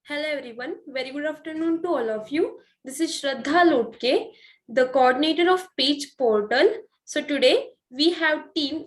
Hello everyone, very good afternoon to all of you. This is Shraddha Lotke, the coordinator of Page Portal. So today we have team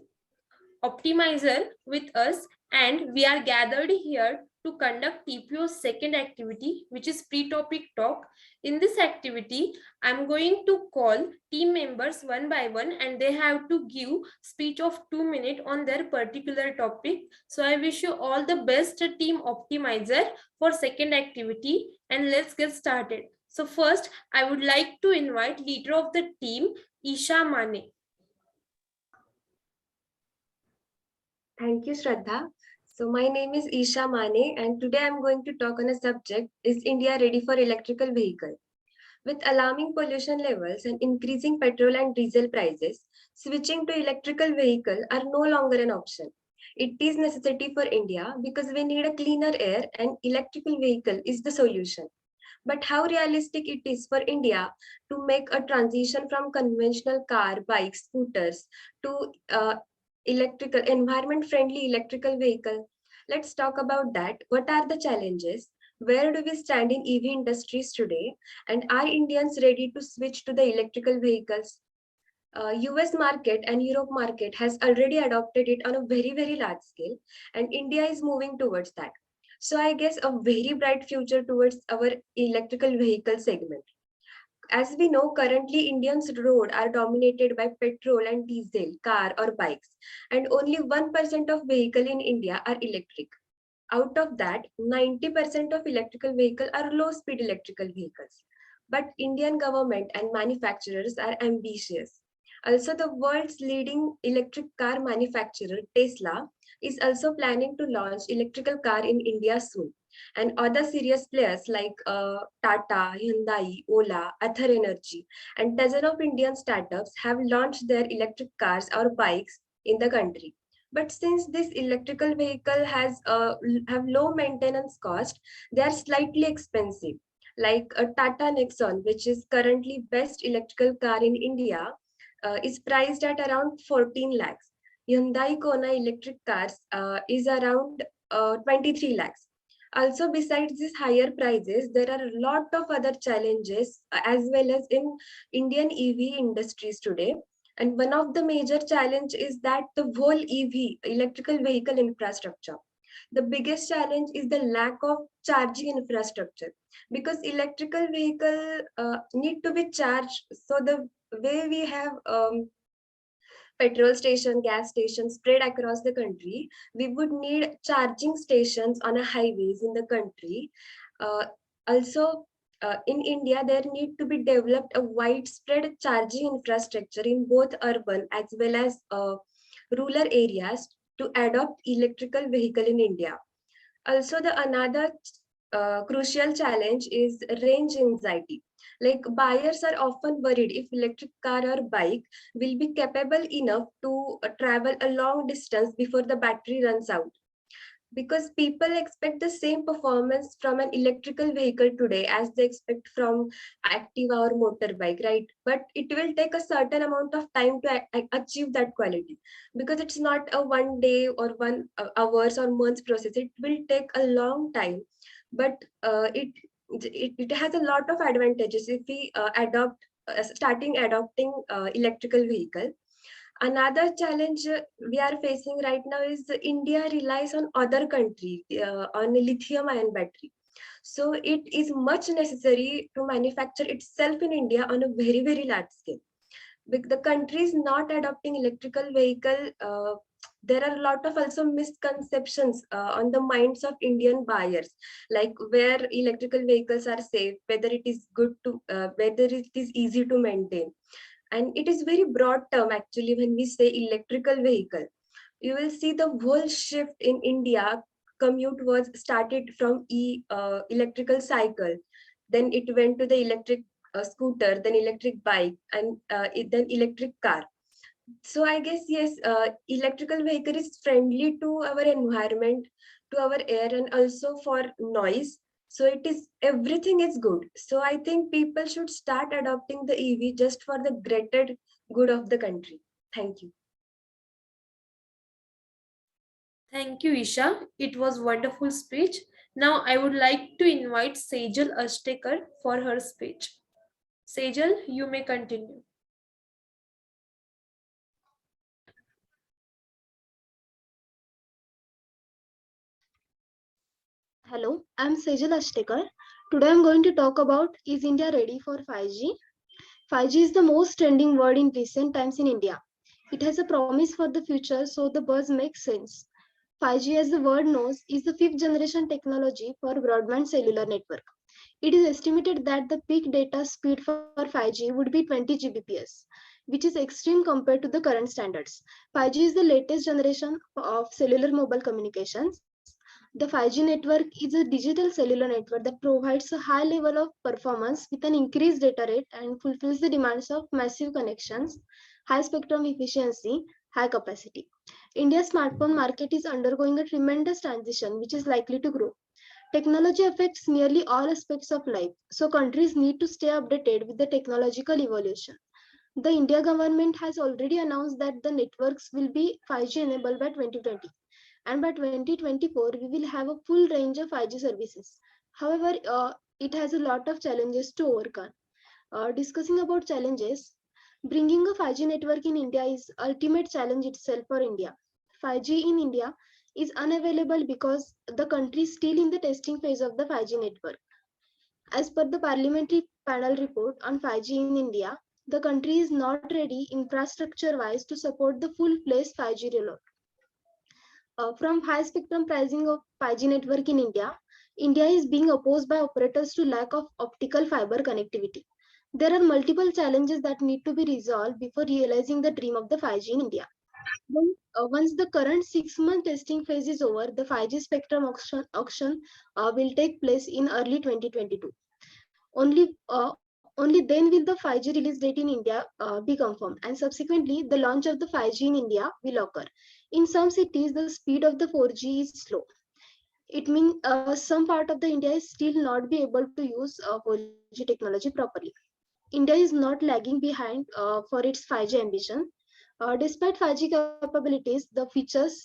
optimizer with us and we are gathered here to conduct TPO's second activity, which is pre-topic talk. In this activity, I'm going to call team members one by one and they have to give speech of 2 minutes on their particular topic. So I wish you all the best team optimizer for second activity and let's get started. So first, I would like to invite leader of the team, Isha Mane. Thank you, Shraddha. So my name is Isha Mane and today I'm going to talk on a subject, is India ready for electrical vehicle? With alarming pollution levels and increasing petrol and diesel prices, switching to electrical vehicle are no longer an option. It is necessity for India because we need a cleaner air and electrical vehicle is the solution. But how realistic it is for India to make a transition from conventional car, bikes, scooters to electrical, environment friendly electrical vehicle? Let's talk about that. What are the challenges? Where do we stand in EV industries today? And are Indians ready to switch to the electrical vehicles? US market and Europe market has already adopted it on a very large scale, and India is moving towards that. So I guess a very bright future towards our electrical vehicle segment. As we know, currently Indians road are dominated by petrol and diesel, car or bikes, and only 1% of vehicle in India are electric. Out of that, 90% of electrical vehicles are low-speed electrical vehicles. But Indian government and manufacturers are ambitious. Also, the world's leading electric car manufacturer, Tesla, is also planning to launch electrical car in India soon. And other serious players like Tata, Hyundai, Ola, Ather Energy, and dozen of Indian startups have launched their electric cars or bikes in the country. But since this electrical vehicle has have low maintenance cost, they are slightly expensive. Like a Tata Nexon, which is currently best electrical car in India, is priced at around 14 lakhs. Hyundai Kona electric cars is around 23 lakhs. Also, besides these higher prices, there are a lot of other challenges as well as in Indian EV industries today. And one of the major challenge is that the whole EV, electrical vehicle infrastructure. The biggest challenge is the lack of charging infrastructure because electrical vehicle need to be charged. So the way we have petrol station, gas stations spread across the country, we would need charging stations on a highways in the country. Also, in India, there need to be developed a widespread charging infrastructure in both urban as well as rural areas to adopt electrical vehicle in India. Also, the another crucial challenge is range anxiety. Like buyers are often worried if electric car or bike will be capable enough to travel a long distance before the battery runs out, because people expect the same performance from an electrical vehicle today as they expect from Activa or motorbike, right? But it will take a certain amount of time to achieve that quality, because it's not a one day or one hours or months process. It will take a long time, but it has a lot of advantages if we adopt starting adopting electrical vehicle. Another challenge we are facing right now is India relies on other countries on lithium ion battery. So it is much necessary to manufacture itself in India on a very large scale. The country is not adopting electrical vehicle. There are a lot of also misconceptions on the minds of Indian buyers, like where electrical vehicles are safe, whether it is good to, whether it is easy to maintain. And it is very broad term actually. When we say electrical vehicle, you will see the whole shift in India. Commute was started from electrical cycle, then it went to the electric scooter, then electric bike, and then electric car. So I guess yes, electrical vehicle is friendly to our environment, to our air, and also for noise. So it is, everything is good. So I think people should start adopting the EV just for the greater good of the country. Thank you. Thank you, Isha. It was wonderful speech. Now I would like to invite Sejal Ashtekar for her speech. Sejal, you may continue. Hello, I'm Sejal Ashtekar. Today I'm going to talk about Is India ready for 5G? 5G is the most trending word in recent times in India. It has a promise for the future, so the buzz makes sense. 5G, as the word knows, is the fifth generation technology for broadband cellular network. It is estimated that the peak data speed for 5G would be 20 Gbps, which is extreme compared to the current standards. 5G is the latest generation of cellular mobile communications. The 5G network is a digital cellular network that provides a high level of performance with an increased data rate and fulfills the demands of massive connections, high spectrum efficiency, high capacity. India's smartphone market is undergoing a tremendous transition which is likely to grow. Technology affects nearly all aspects of life, so countries need to stay updated with the technological evolution. The India government has already announced that the networks will be 5G enabled by 2020, and by 2024 we will have a full range of 5G services. However, it has a lot of challenges to overcome. Discussing about challenges, bringing a 5G network in India is ultimate challenge itself for India. 5G in India is unavailable because the country is still in the testing phase of the 5G network. As per the parliamentary panel report on 5G in India, the country is not ready infrastructure wise to support the full fledged 5G rollout. From high spectrum pricing of 5G network in India, India is being opposed by operators to lack of optical fiber connectivity. There are multiple challenges that need to be resolved before realizing the dream of the 5G in India. Once the current 6 month testing phase is over, the 5G spectrum auction will take place in early 2022. Only then will the 5G release date in India be confirmed, and subsequently the launch of the 5G in India will occur. In some cities, the speed of the 4G is slow. It means some part of the India is still not be able to use 4G technology properly. India is not lagging behind for its 5G ambition. Despite 5G capabilities, the features,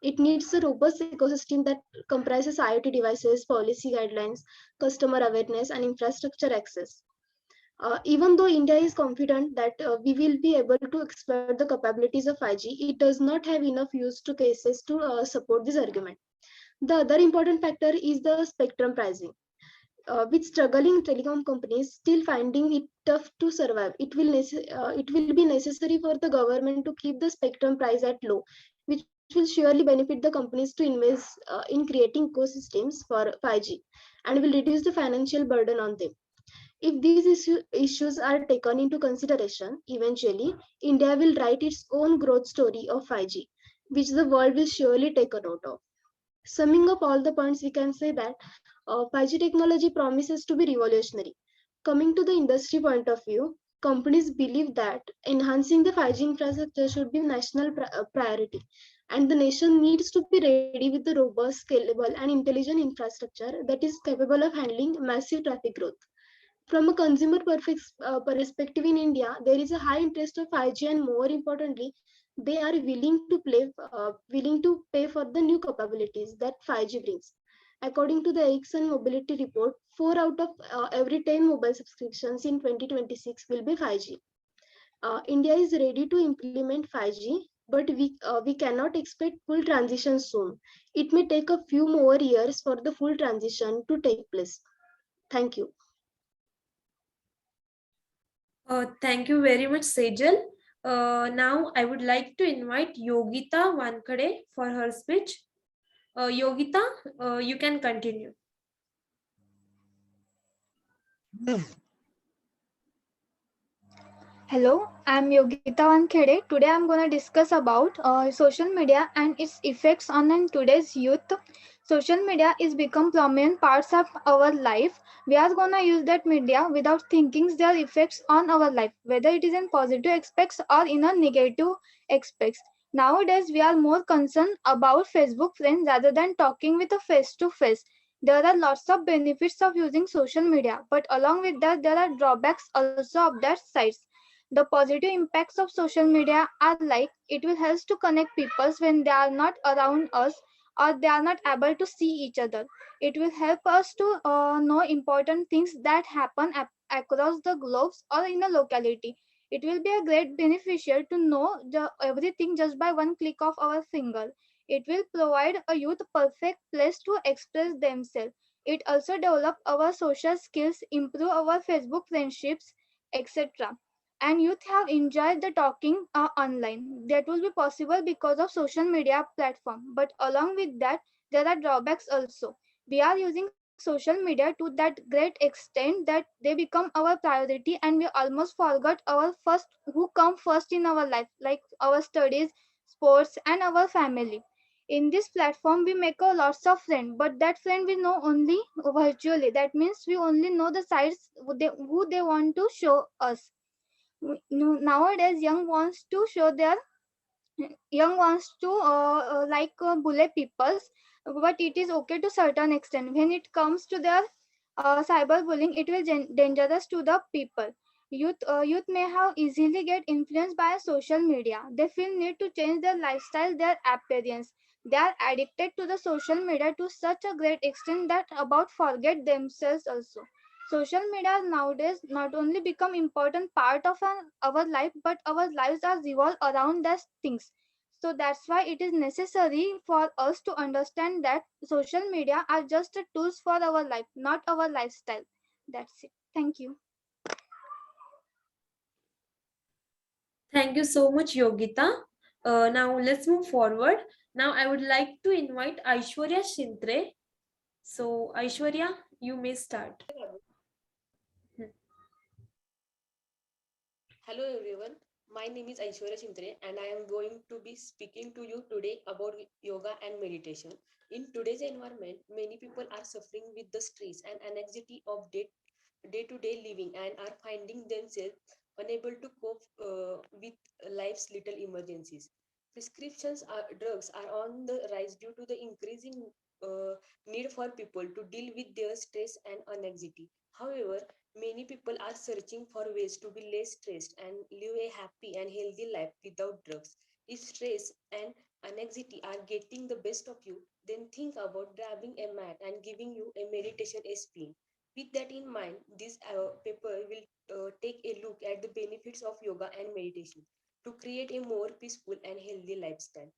it needs a robust ecosystem that comprises IoT devices, policy guidelines, customer awareness, and infrastructure access. Even though India is confident that we will be able to exploit the capabilities of 5G, it does not have enough use to cases to support this argument. The other important factor is the spectrum pricing. With struggling telecom companies still finding it tough to survive, it will be necessary for the government to keep the spectrum price at low, which will surely benefit the companies to invest in creating ecosystems for 5G and will reduce the financial burden on them. If these issues are taken into consideration, eventually India will write its own growth story of 5G, which the world will surely take a note of. Summing up all the points, we can say that 5G technology promises to be revolutionary. Coming to the industry point of view, companies believe that enhancing the 5G infrastructure should be national priority, and the nation needs to be ready with the robust, scalable, and intelligent infrastructure that is capable of handling massive traffic growth. From a consumer perspective in India, there is a high interest of 5G, and more importantly, they are willing to pay for the new capabilities that 5G brings. According to the Ericsson Mobility Report, 4 out of every 10 mobile subscriptions in 2026 will be 5G. India is ready to implement 5G, but we cannot expect full transition soon. It may take a few more years for the full transition to take place. Thank you. Thank you very much, Sejal. Now I would like to invite Yogita Wankhede for her speech. Yogita, you can continue. Hello, I'm Yogita Wankhede. Today I'm going to discuss about social media and its effects on today's youth. Social media is become prominent parts of our life. We are going to use that media without thinking their effects on our life, whether it is in positive aspects or in a negative aspects. Nowadays, we are more concerned about Facebook friends rather than talking with a face to face. There are lots of benefits of using social media, but along with that, there are drawbacks also of that sites. The positive impacts of social media are like it will help to connect people when they are not around us or they are not able to see each other. It will help us to know important things that happen across the globes or in a locality. It will be a great beneficial to know everything just by one click of our finger. It will provide a youth perfect place to express themselves. It also develop our social skills, improve our Facebook friendships, etc. And youth have enjoyed the talking online. That will be possible because of social media platform. But along with that, there are drawbacks also. We are using social media to that great extent that they become our priority, and we almost forgot our first who come first in our life, like our studies, sports, and our family. In this platform, we make a lots of friends, but that friend we know only virtually. That means we only know the sides who they want to show us. Nowadays, young wants to bully peoples, but it is okay to certain extent. When it comes to their cyberbullying, it will dangerous to the people. Youth may have easily get influenced by social media. They feel need to change their lifestyle, their appearance. They are addicted to the social media to such a great extent that about forget themselves also. Social media nowadays not only become important part of our life, but our lives are revolve around these things. So that's why it is necessary for us to understand that social media are just the tools for our life, not our lifestyle. That's it. Thank you. Thank you so much, Yogita. Now let's move forward. Now I would like to invite Aishwarya Shintre. So Aishwarya, you may start. Hmm. Hello everyone, my name is Aishwarya Shindre and I am going to be speaking to you today about yoga and meditation. In today's environment, many people are suffering with the stress and anxiety of day-to-day living and are finding themselves unable to cope with life's little emergencies. Drugs are on the rise due to the increasing uh, need for people to deal with their stress and anxiety. However, many people are searching for ways to be less stressed and live a happy and healthy life without drugs. If stress and anxiety are getting the best of you, then think about grabbing a mat and giving you a meditation a spin. With that in mind, this paper will take a look at the benefits of yoga and meditation to create a more peaceful and healthy lifestyle.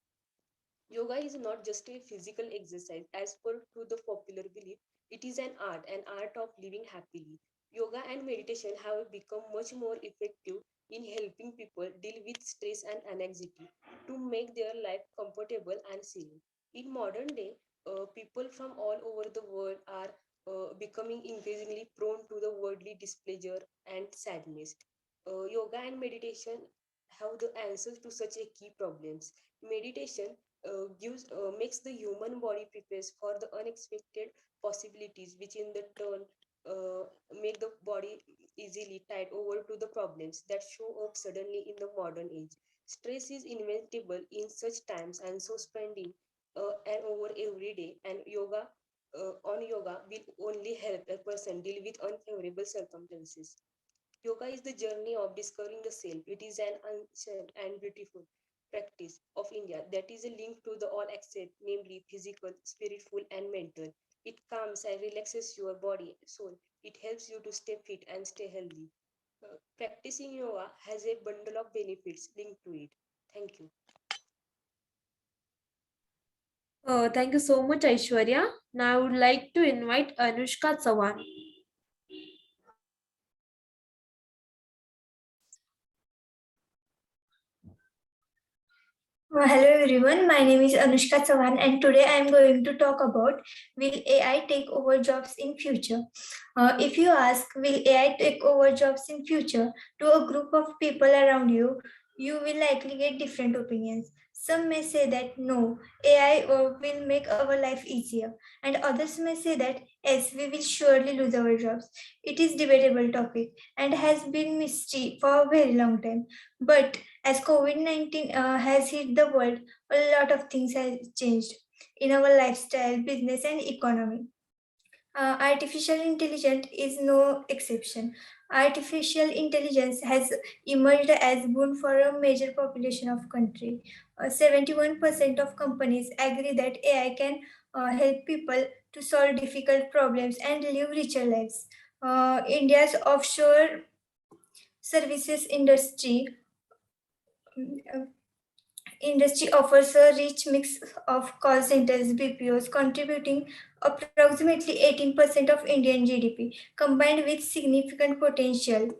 Yoga is not just a physical exercise as per to the popular belief. It is an art of living happily. Yoga and meditation have become much more effective in helping people deal with stress and anxiety to make their life comfortable and serene. In modern day, people from all over the world are becoming increasingly prone to the worldly displeasure and sadness. Yoga and meditation have the answers to such a key problems. Meditation gives makes the human body prepares for the unexpected possibilities, which in the turn uh, make the body easily tied over to the problems that show up suddenly in the modern age. Stress is inevitable in such times, and so spending an over every day and yoga will only help a person deal with unfavorable circumstances. Yoga is the journey of discovering the self. It is an ancient and beautiful practice of India that is a link to the all aspects, namely physical, spiritual, and mental. It calms and relaxes your body, soul. It helps you to stay fit and stay healthy. Practicing yoga has a bundle of benefits linked to it. Thank you. Thank you so much, Aishwarya. Now I would like to invite Anushka Chavan. Hello everyone, my name is Anushka Chavan and today I am going to talk about will AI take over jobs in future? If you ask will AI take over jobs in future to a group of people around you, you will likely get different opinions. Some may say that no, AI will make our life easier, and others may say that yes, we will surely lose our jobs. It is debatable topic and has been mystery for a very long time. But as COVID 19 has hit the world, a lot of things have changed in our lifestyle, business, and economy. Artificial intelligence is no exception. Artificial intelligence has emerged as boon for a major population of country. 71% of companies agree that AI can help people to solve difficult problems and live richer lives. India's offshore services industry offers a rich mix of call centers, BPOs, contributing approximately 18% of Indian GDP, combined with significant potential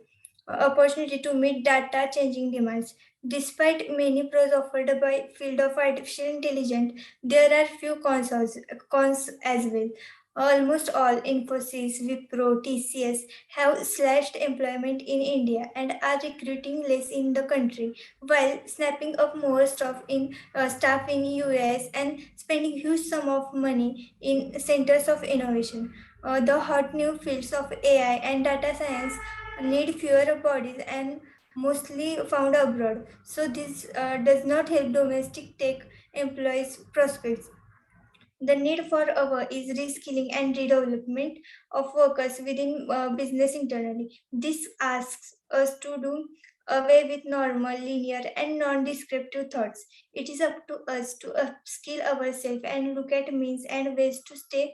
opportunity to meet data changing demands. Despite many pros offered by field of artificial intelligence, there are few cons as well. Almost all Infosys, Wipro, TCS have slashed employment in India and are recruiting less in the country while snapping up more staff in US and spending huge sum of money in centers of innovation. The hot new fields of AI and data science need fewer bodies and mostly found abroad. So this does not help domestic tech employees prospects. The need for our is reskilling and redevelopment of workers within business internally. This asks us to do away with normal, linear, and non-descriptive thoughts. It is up to us to upskill ourselves and look at means and ways to stay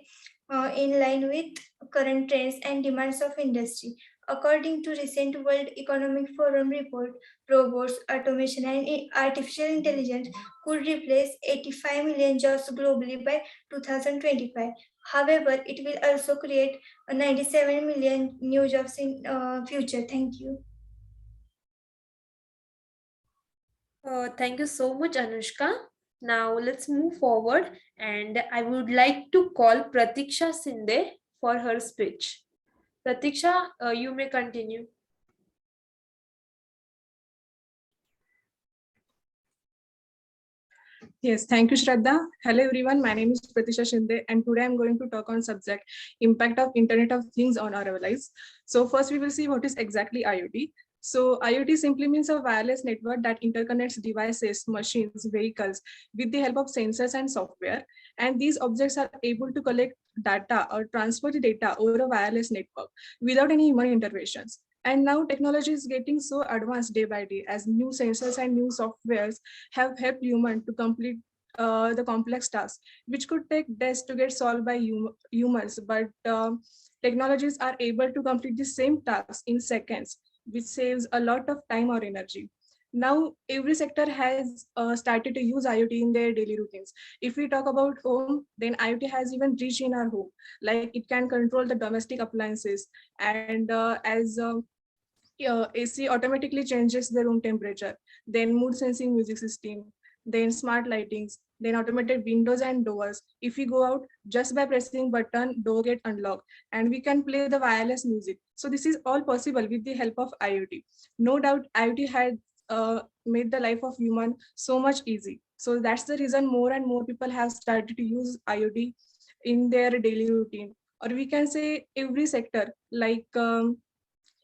in line with current trends and demands of industry. According to recent World Economic Forum report, robots, automation, and artificial intelligence could replace 85 million jobs globally by 2025. However, it will also create 97 million new jobs in future. Thank you. Thank you so much, Anushka. Now let's move forward, and I would like to call Pratiksha Sinde for her speech. Pratiksha, you may continue. Yes, thank you, Shraddha. Hello, everyone. My name is Pratisha Shinde, and today I'm going to talk on subject impact of Internet of Things on our lives. So first, we will see what is exactly IoT. So IoT simply means a wireless network that interconnects devices, machines, vehicles with the help of sensors and software. And these objects are able to collect data or transfer the data over a wireless network without any human interventions. And now technology is getting so advanced day by day as new sensors and new softwares have helped humans to complete the complex tasks, which could take days to get solved by humans, but technologies are able to complete the same task in seconds, which saves a lot of time or energy. Now, every sector has started to use IoT in their daily routines. If we talk about home, then IoT has even reached in our home. Like it can control the domestic appliances, and as AC automatically changes the room temperature, then mood sensing music system, then smart lightings, then automated windows and doors. If we go out, just by pressing button, door get unlocked, and we can play the wireless music. So this is all possible with the help of IoT. No doubt, IoT had made the life of human so much easy. So that's the reason more and more people have started to use IoT in their daily routine. Or we can say every sector like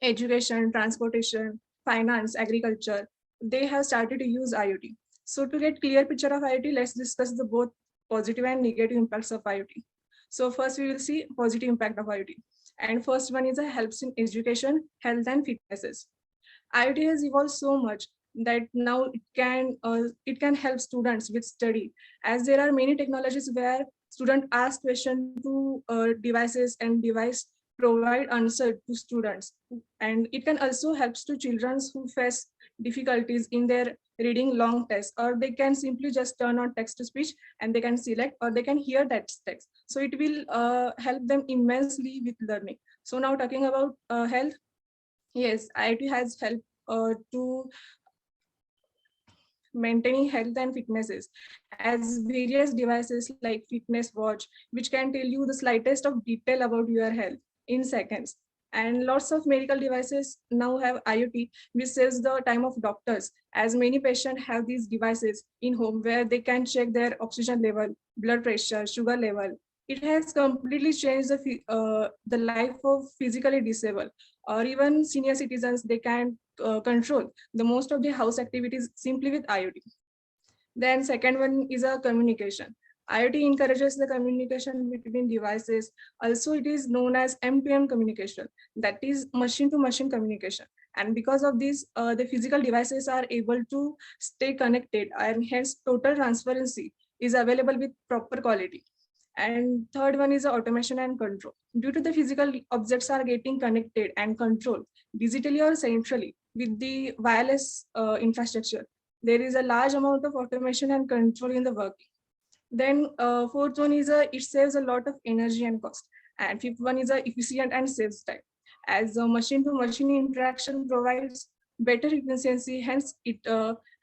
education, transportation, finance, agriculture, they have started to use IoT. So to get clear picture of IoT, let's discuss the both positive and negative impacts of IoT. So first we will see positive impact of IoT. And first one is a helps in education, health and fitnesses. IoT has evolved so much that now it can help students with study, as there are many technologies where students ask question to devices and device provide answer to students, and it can also helps to children who face difficulties in their reading long text, or they can simply just turn on text to speech and they can select or they can hear that text, so it will help them immensely with learning. So now talking about health. Yes, IoT has helped to maintaining health and fitnesses, as various devices like fitness watch, which can tell you the slightest of detail about your health in seconds. And lots of medical devices now have IoT, which saves the time of doctors, as many patients have these devices in home where they can check their oxygen level, blood pressure, sugar level. It has completely changed the life of physically disabled or even senior citizens. They can control the most of the house activities simply with IoT. Then second one is a communication. IoT encourages the communication between devices. Also, it is known as M2M communication, that is machine to machine communication. And because of this, the physical devices are able to stay connected, and hence total transparency is available with proper quality. And third one is automation and control. Due to the physical objects are getting connected and controlled digitally or centrally with the wireless infrastructure, there is a large amount of automation and control in the working. Then fourth one is it saves a lot of energy and cost. And fifth one is efficient and saves time. As a machine to machine interaction provides better efficiency, hence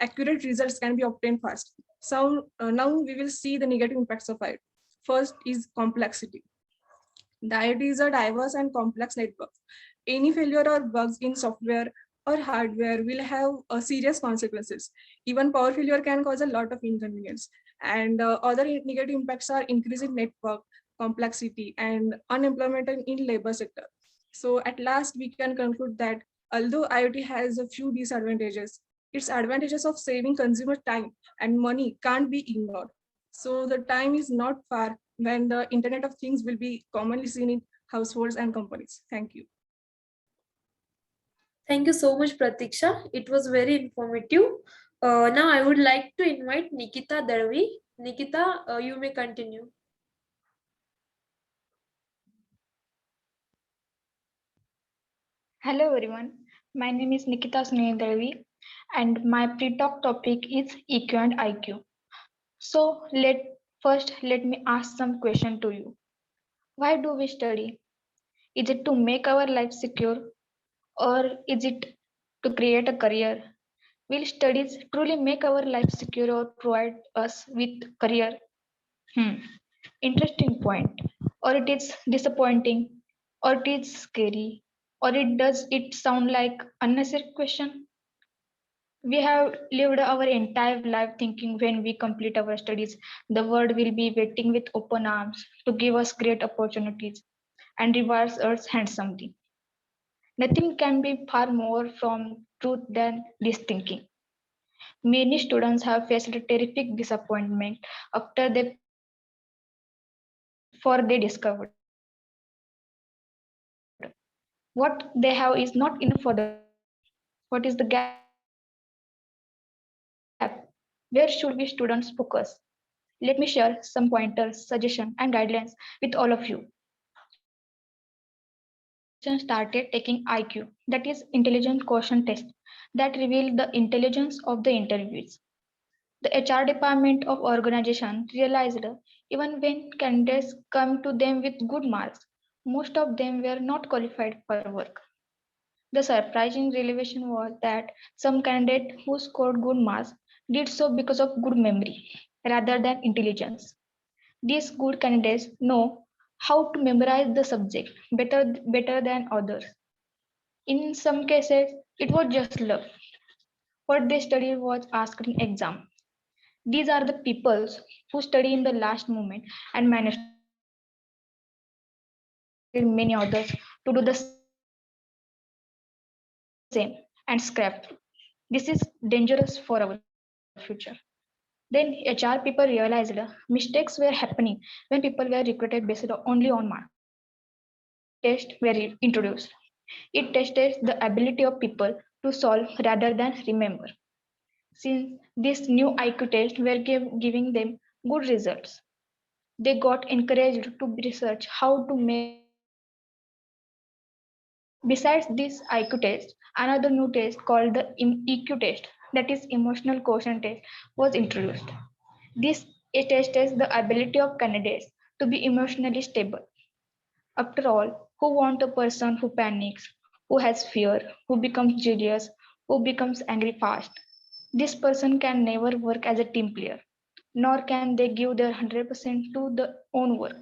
accurate results can be obtained fast. So now we will see the negative impacts of it. First is complexity. The IoT is a diverse and complex network. Any failure or bugs in software or hardware will have serious consequences. Even power failure can cause a lot of inconvenience. And other negative impacts are increasing network complexity and unemployment in labor sector. So at last, we can conclude that although IoT has a few disadvantages, its advantages of saving consumer time and money can't be ignored. So the time is not far when the Internet of Things will be commonly seen in households and companies. Thank you. Thank you so much, Pratiksha. It was very informative. Now I would like to invite Nikita Darvi. Nikita, you may continue. Hello everyone, my name is Nikita Sunil and my pre-talk topic is EQ and IQ. So let me ask some question to you. Why do we study? Is it to make our life secure or is it to create a career? Will studies truly make our life secure or provide us with career? Hmm. Interesting point. Or it is disappointing, or it is scary, or it sound like unnecessary question? We have lived our entire life thinking when we complete our studies, the world will be waiting with open arms to give us great opportunities and rewards us handsomely. Nothing can be far more from truth than this thinking. Many students have faced a terrific disappointment after they for they discovered what they have is not enough for them. What is the gap? What is the gap? Where should we students focus? Let me share some pointers, suggestion, and guidelines with all of you. First, education started taking IQ, that is intelligent quotient test, that revealed the intelligence quotient test that revealed the intelligence of the interviewees. The HR department of organization realized even when candidates come to them with good marks, most of them were not qualified for work. The surprising revelation was that some candidates who scored good marks did so because of good memory rather than intelligence. These good candidates know how to memorize the subject better than others. In some cases, it was just luck. What they studied was asked in exam. These are the peoples who study in the last moment and manage to score good marks and persuaded many others to do the same and scrap. This is dangerous for our future. Then HR people realized mistakes were happening when people were recruited based only on marks. A new test were introduced. It tested the ability of people to solve rather than remember. Since this new IQ test were giving them good results, they got encouraged to research how to make better decisions. Besides this IQ test, another new test called the EQ test, that is emotional quotient test, was introduced. This test tests the ability of candidates to be emotionally stable. After all, who wants a person who panics, who has fear, who becomes jealous, who becomes angry fast? This person can never work as a team player, nor can they give their 100% to the own work.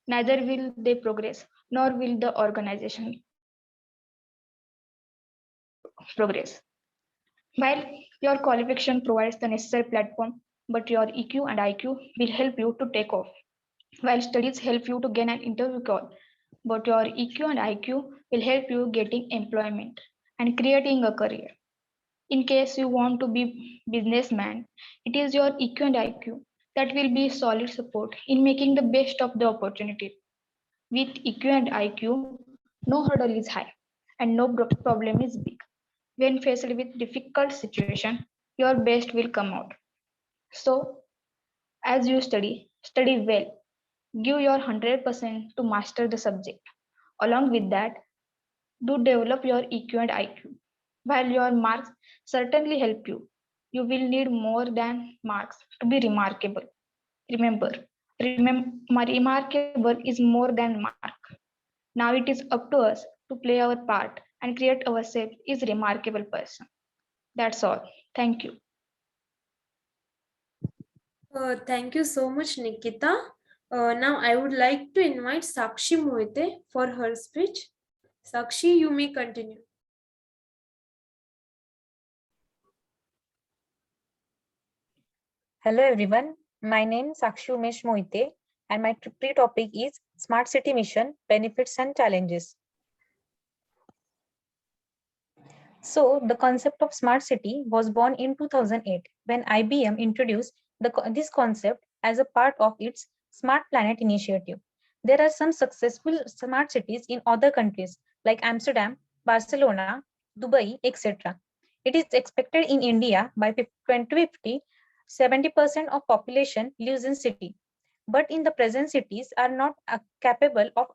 Neither will they progress, nor will the organization progress. While your qualification provides the necessary platform, but your EQ and IQ will help you to take off. While studies help you to gain an interview call, but your EQ and IQ will help you getting employment and creating a career. In case you want to be businessman, it is your EQ and IQ That will be solid support in making the best of the opportunity. With EQ and IQ, no hurdle is high and no problem is big. When faced with difficult situation, your best will come out. So, as you study well. Give your 100% to master the subject. Along with that, do develop your EQ and IQ. While your marks certainly help you, you will need more than marks to be remarkable. Remember, remarkable is more than mark. Now it is up to us to play our part and create ourselves as a remarkable person. That's all. Thank you. Thank you so much, Nikita. Now I would like to invite Sakshi Moite for her speech. Sakshi, you may continue. Hello everyone, my name is Sakshi Umesh Moite and my pre-topic is Smart City Mission, Benefits and Challenges. So the concept of smart city was born in 2008 when IBM introduced this concept as a part of its Smart Planet initiative. There are some successful smart cities in other countries like Amsterdam, Barcelona, Dubai, etc. It is expected in India by 2050, 70% of population lives in city. But in the present cities are not capable of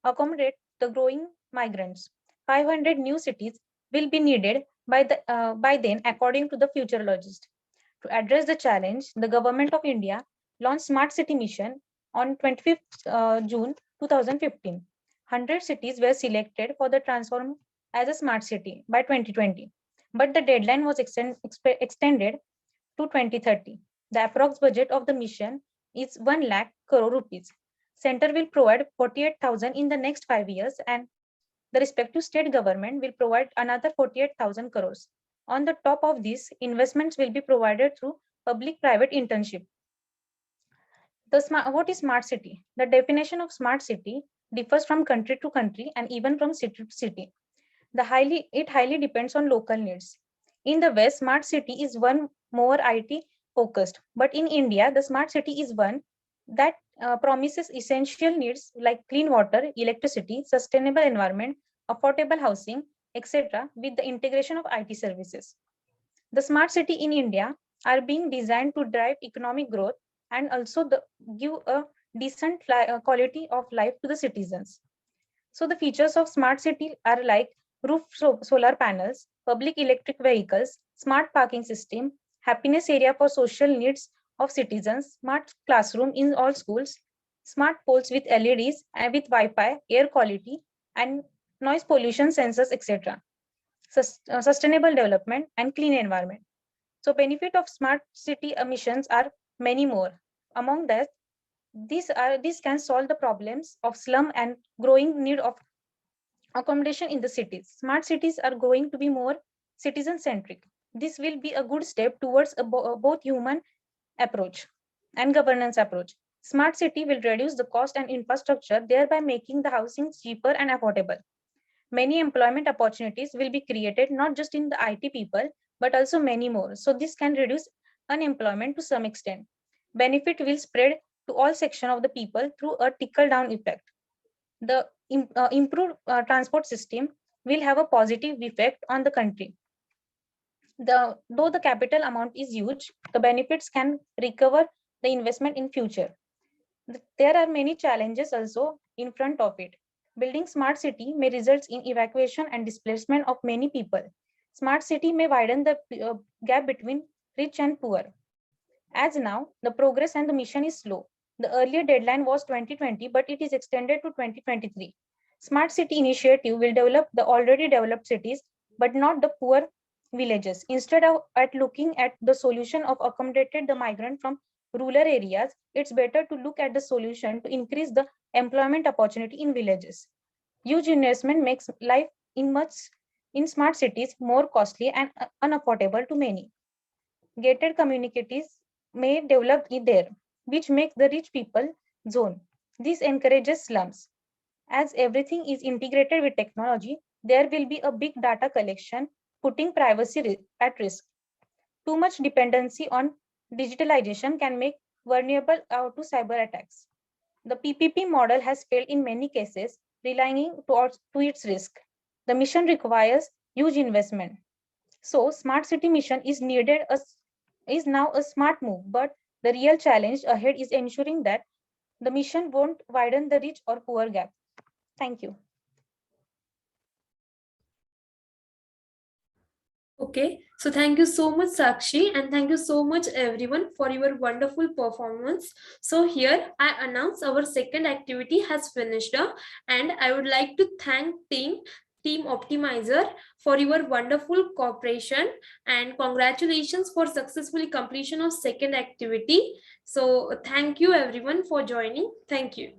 accommodate the growing migrants. 500 new cities will be needed by then, according to the futurologist. To address the challenge, the government of India launched Smart City Mission on 25th June 2015. 100 cities were selected for the transform as a smart city by 2020, but the deadline was extended to 2030. The approx budget of the mission is 1 lakh crore rupees. Center will provide 48,000 in the next 5 years and the respective state government will provide another 48,000 crores. On the top of this, investments will be provided through public-private internship. What is smart city? The definition of smart city differs from country to country and even from city to city. It highly depends on local needs. In the West, smart city is one more IT focused, but in India, the smart city is one that promises essential needs like clean water, electricity, sustainable environment, affordable housing, etc. with the integration of IT services. The smart city in India are being designed to drive economic growth and also give a decent quality of life to the citizens. So the features of smart city are like roof solar panels, public electric vehicles, smart parking system, happiness area for social needs of citizens, smart classroom in all schools, smart poles with LEDs and with Wi-Fi, air quality, and noise pollution sensors, etc. Sustainable development and clean environment. So benefit of smart city emissions are many more. Among that, these can solve the problems of slum and growing need of accommodation in the cities. Smart cities are going to be more citizen-centric. This will be a good step towards both human approach and governance approach. Smart city will reduce the cost and infrastructure, thereby making the housing cheaper and affordable. Many employment opportunities will be created, not just in the IT people, but also many more. So this can reduce unemployment to some extent. Benefit will spread to all sections of the people through a trickle-down effect. The improved transport system will have a positive effect on the country. Though the capital amount is huge, the benefits can recover the investment in future. There are many challenges also in front of it. Building smart city may result in evacuation and displacement of many people. Smart city may widen the gap between rich and poor. As now, the progress and the mission is slow. The earlier deadline was 2020, but it is extended to 2023. Smart City Initiative will develop the already developed cities, but not the poor villages. Instead of looking at the solution of accommodated the migrant from rural areas, it's better to look at the solution to increase the employment opportunity in villages. Huge investment makes life in smart cities more costly and unaffordable to many. Gated communities may develop there, which makes the rich people zone. This encourages slums. As everything is integrated with technology, there will be a big data collection, putting privacy at risk. Too much dependency on digitalization can make vulnerable to cyber attacks. The PPP model has failed in many cases, relying to its risk. The mission requires huge investment. So, smart city mission is now a smart move, but the real challenge ahead is ensuring that the mission won't widen the rich or poor gap. Thank you. Okay, so thank you so much, Sakshi, and thank you so much, everyone, for your wonderful performance. So here I announce our second activity has finished, and I would like to thank Team Optimizer for your wonderful cooperation, and congratulations for successfully completion of second activity. So thank you everyone for joining. Thank you.